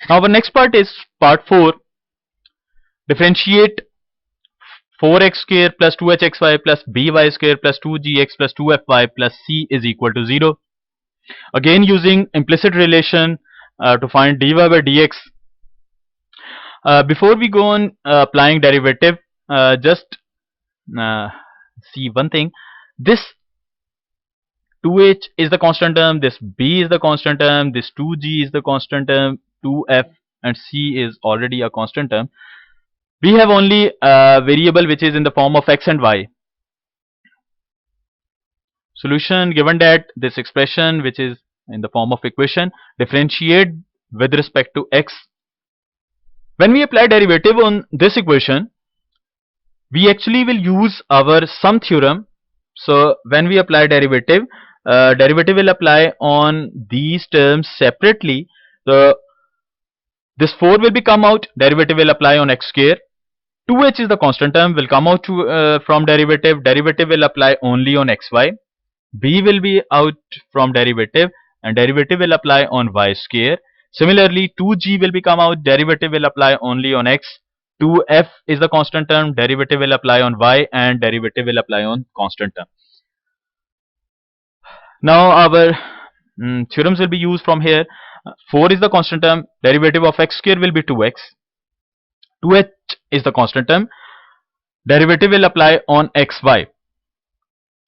Now our next part is part 4. Differentiate 4x square plus 2hxy plus by square plus 2gx plus 2fy plus c is equal to 0. Again using implicit relation to find dy by dx. Before we go on applying derivative, just uh, see one thing. This 2h is the constant term, this b is the constant term, this 2g is the constant term, 2f and c is already a constant term. We have only a variable which is in the form of x and y. Solution: given that this expression which is in the form of equation, differentiate with respect to x. When we apply derivative on this equation, we actually will use our sum theorem. So when we apply derivative, derivative will apply on these terms separately. So this 4 will be come out, derivative will apply on x square. 2h is the constant term, will come out from derivative, derivative will apply only on xy. B will be out from derivative and derivative will apply on y square. Similarly 2g will become out, derivative will apply only on x. 2f is the constant term, derivative will apply on y and derivative will apply on constant term. Now our theorems will be used from here. 4 is the constant term, derivative of x square will be 2x. 2h is the constant term, derivative will apply on xy.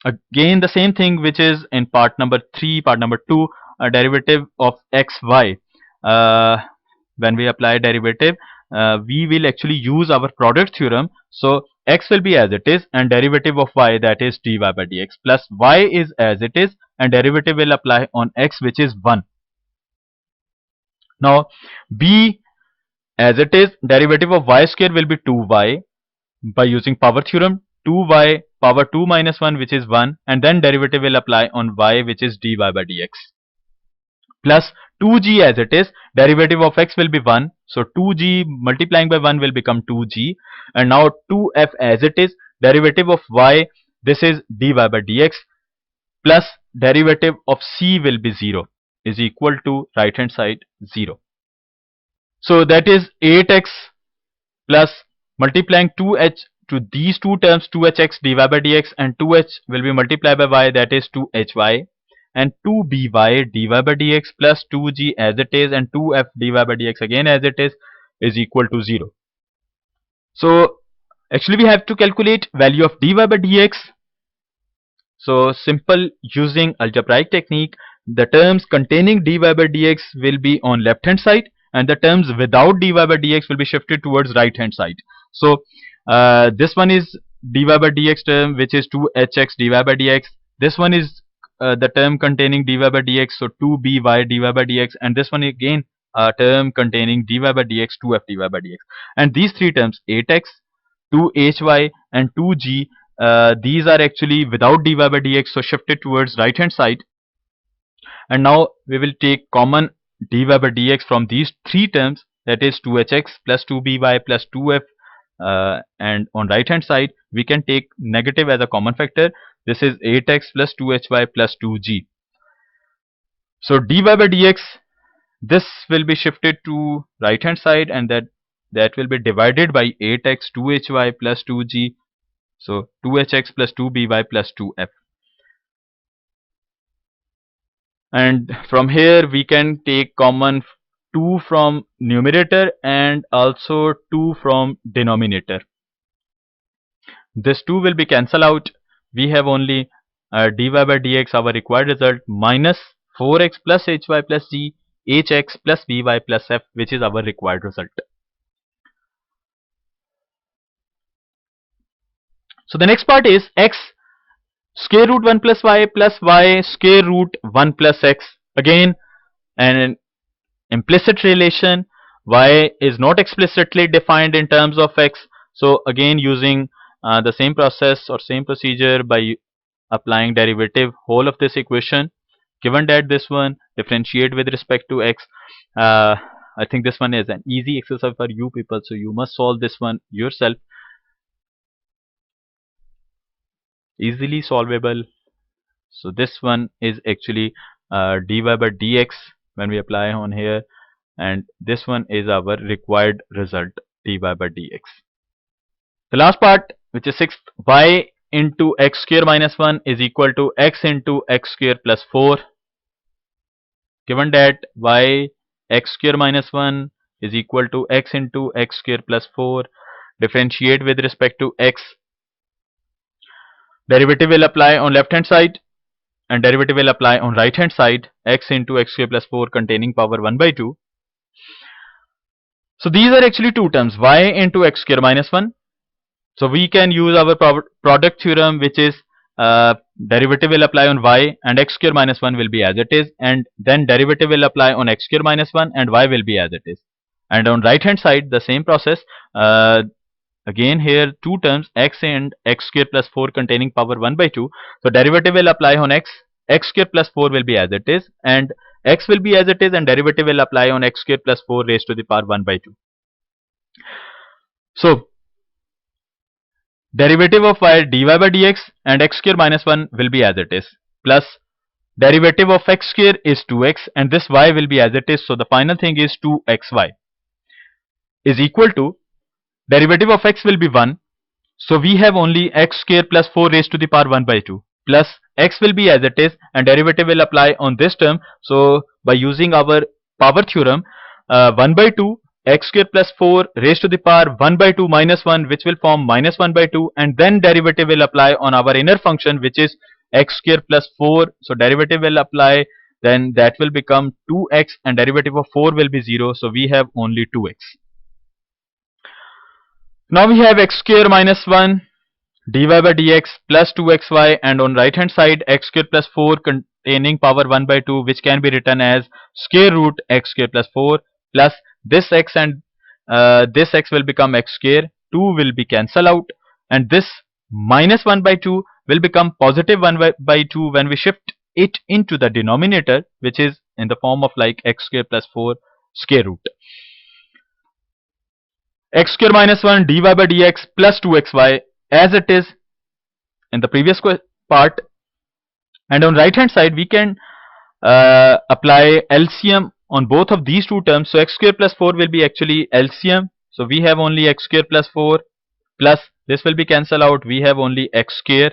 Again the same thing which is in part number 3, part number 2, a derivative of xy. When we apply derivative, we will actually use our product theorem. So x will be as it is and derivative of y, that is dy by dx, plus y is as it is and derivative will apply on x which is 1. Now b as it is, derivative of y square will be 2y by using power theorem. 2y power 2 minus 1 which is 1 and then derivative will apply on y which is dy by dx, plus 2g as it is, derivative of x will be 1, so 2g multiplying by 1 will become 2g, and now 2f as it is, derivative of y, this is dy by dx, plus derivative of c will be 0, is equal to right hand side 0. So that is 8x plus multiplying 2h to these two terms, 2hx dy by dx, and 2h will be multiplied by y, that is 2hy, and 2by dy by dx plus 2g as it is and 2f dy by dx again as it is equal to 0. So actually we have to calculate value of dy by dx. So simple, using algebraic technique, the terms containing dy by dx will be on left hand side and the terms without dy by dx will be shifted towards right hand side. So this one is dy by dx term which is 2hx dy by dx. This one is the term containing dy by dx, so 2by dy by dx, and this one again a term containing dy by dx, 2f dy by dx. And these three terms 8x, 2hy and 2g, these are actually without dy by dx, so shifted towards right hand side. And now we will take common dy by dx from these three terms, that is 2hx plus 2by plus 2f, and on right hand side we can take negative as a common factor. This is 8x plus 2hy plus 2g. So dy by dx, this will be shifted to right hand side and that will be divided by 8x 2hy plus 2g, so 2hx plus 2by plus 2f. And from here we can take common 2 from numerator and also 2 from denominator. This 2 will be cancelled out. We have only dy by dx, our required result, minus 4x plus hy plus g, hx plus by plus f, which is our required result. So the next part is x square root 1 plus y square root 1 plus x. Again an implicit relation. Y is not explicitly defined in terms of x, so again using the same process or same procedure by applying derivative whole of this equation. Given that this one differentiate with respect to x, I think this one is an easy exercise for you people, so you must solve this one yourself. Easily solvable. So this one is actually dy by dx when we apply on here, and this one is our required result, dy by dx. The last part, which is sixth, y into x square minus 1 is equal to x into x square plus 4. Given that y x square minus 1 is equal to x into x square plus 4, differentiate with respect to x. Derivative will apply on left hand side and derivative will apply on right hand side, x into x square plus 4 containing power 1 by 2. So these are actually two terms, y into x square minus 1. So we can use our product theorem, which is derivative will apply on y and x square minus 1 will be as it is, and then derivative will apply on x square minus 1 and y will be as it is. And on right hand side, the same process. Again here two terms, x and x square plus 4 containing power 1 by 2. So derivative will apply on x square plus 4 will be as it is, and x will be as it is, and derivative will apply on x square plus 4 raised to the power 1 by 2. So derivative of y dy by dx and x square minus 1 will be as it is, plus derivative of x square is 2x and this y will be as it is, so the final thing is 2xy is equal to derivative of x will be 1, so we have only x square plus 4 raised to the power 1 by 2, plus x will be as it is and derivative will apply on this term. So by using our power theorem, 1 by 2 x square plus 4 raised to the power 1 by 2 minus 1, which will form minus 1 by 2, and then derivative will apply on our inner function, which is x square plus 4. So derivative will apply, then that will become 2x and derivative of 4 will be 0, so we have only 2x. Now we have x square minus 1 dy by dx plus 2xy, and on right hand side x square plus 4 containing power 1 by 2, which can be written as square root x square plus 4, plus this x and this x will become x square, 2 will be cancelled out, and this minus 1 by 2 will become positive 1 by 2 when we shift it into the denominator, which is in the form of like x square plus 4 square root. X square minus 1 dy by dx plus 2xy as it is in the previous part, and on right hand side we can apply LCM on both of these two terms. So x square plus 4 will be actually LCM, so we have only x square plus 4, plus this will be cancelled out, we have only x square.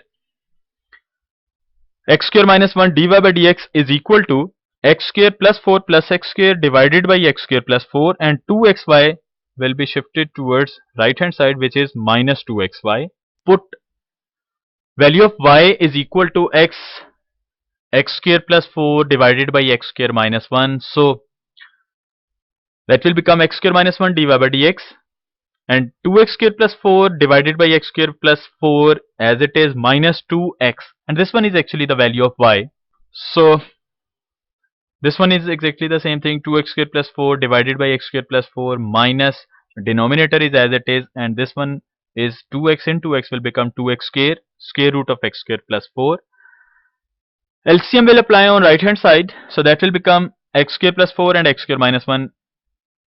X square minus 1 dy by dx is equal to x square plus 4 plus x square divided by x square plus 4, and 2xy will be shifted towards right hand side, which is minus 2xy. Put value of y is equal to x square plus 4 divided by x square minus 1, so that will become x square minus 1 dy by dx, and 2x square plus 4 divided by x square plus 4 as it is minus 2x, and this one is actually the value of y. So this one is exactly the same thing, 2x square plus 4 divided by x square plus 4 minus denominator is as it is, and this one is 2x into x will become 2x square, square root of x square plus 4. LCM will apply on right hand side, so that will become x square plus 4 and x square minus 1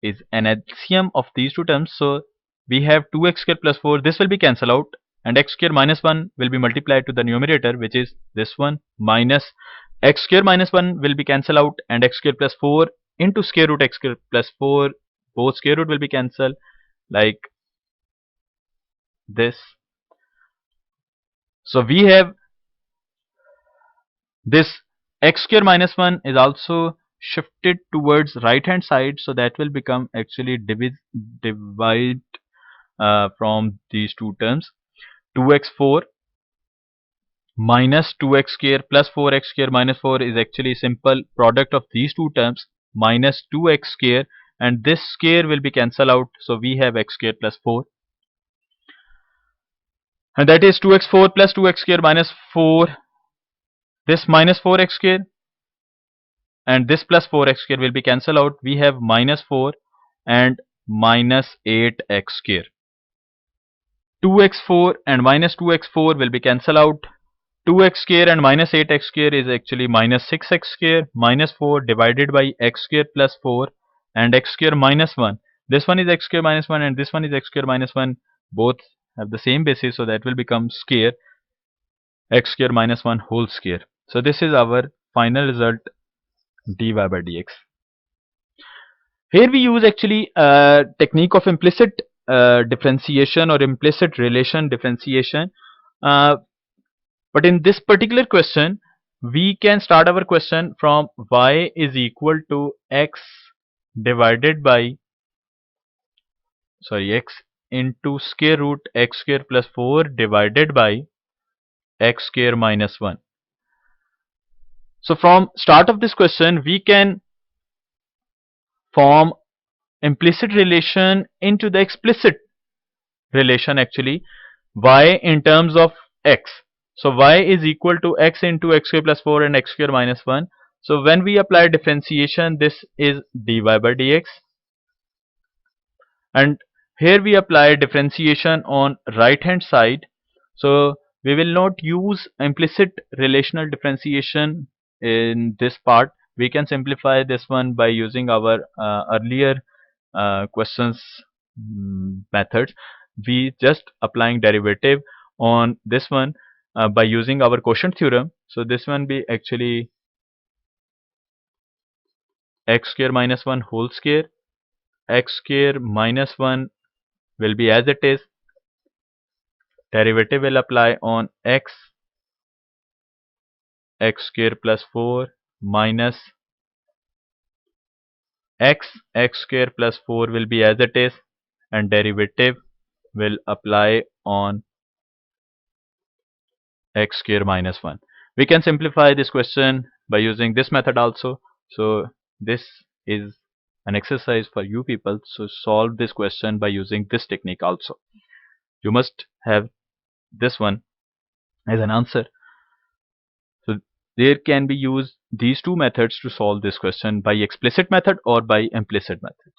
is an LCM of these two terms, so we have 2x square plus 4, this will be cancelled out, and x square minus 1 will be multiplied to the numerator, which is this one, minus x square minus 1 will be cancelled out, and x square plus 4 into square root x square plus 4, both square root will be cancelled like this. So we have this x square minus 1 is also shifted towards right hand side, so that will become actually divide from these two terms, 2x4 minus 2x square plus 4x square minus 4 is actually simple product of these two terms, minus 2x square, and this square will be cancelled out, so we have x square plus 4, and that is 2x4 plus 2x square minus 4, this minus 4x square and this plus 4x square will be cancelled out, we have minus 4 and minus 8x square. 2x4 and minus 2x4 will be cancelled out, 2x square and minus 8x square is actually minus 6x square, minus 4 divided by x square plus 4 and x square minus 1, this one is x square minus 1 and this one is x square minus 1, both have the same basis, so that will become square x square minus 1 whole square. So this is our final result dy by dx. Here we use actually a technique of implicit differentiation or implicit relation differentiation. Uh, but in this particular question, we can start our question from y is equal to x divided by, sorry, x into square root x square plus 4 divided by x square minus 1. So from start of this question, we can form implicit relation into the explicit relation actually, y in terms of x. So y is equal to x into x square plus 4 and x square minus 1. So when we apply differentiation, this is dy by dx, and here we apply differentiation on right hand side. So we will not use implicit relational differentiation in this part. We can simplify this one by using our earlier questions methods. We just applying derivative on this one by using our quotient theorem. So this one be actually x square minus 1 whole square, x square minus 1 will be as it is, derivative will apply on x square plus 4 minus x square plus 4 will be as it is, and derivative will apply on x square minus 1. We can simplify this question by using this method also. So this is an exercise for you people. So solve this question by using this technique also. You must have this one as an answer. So there can be used these two methods to solve this question, by explicit method or by implicit method.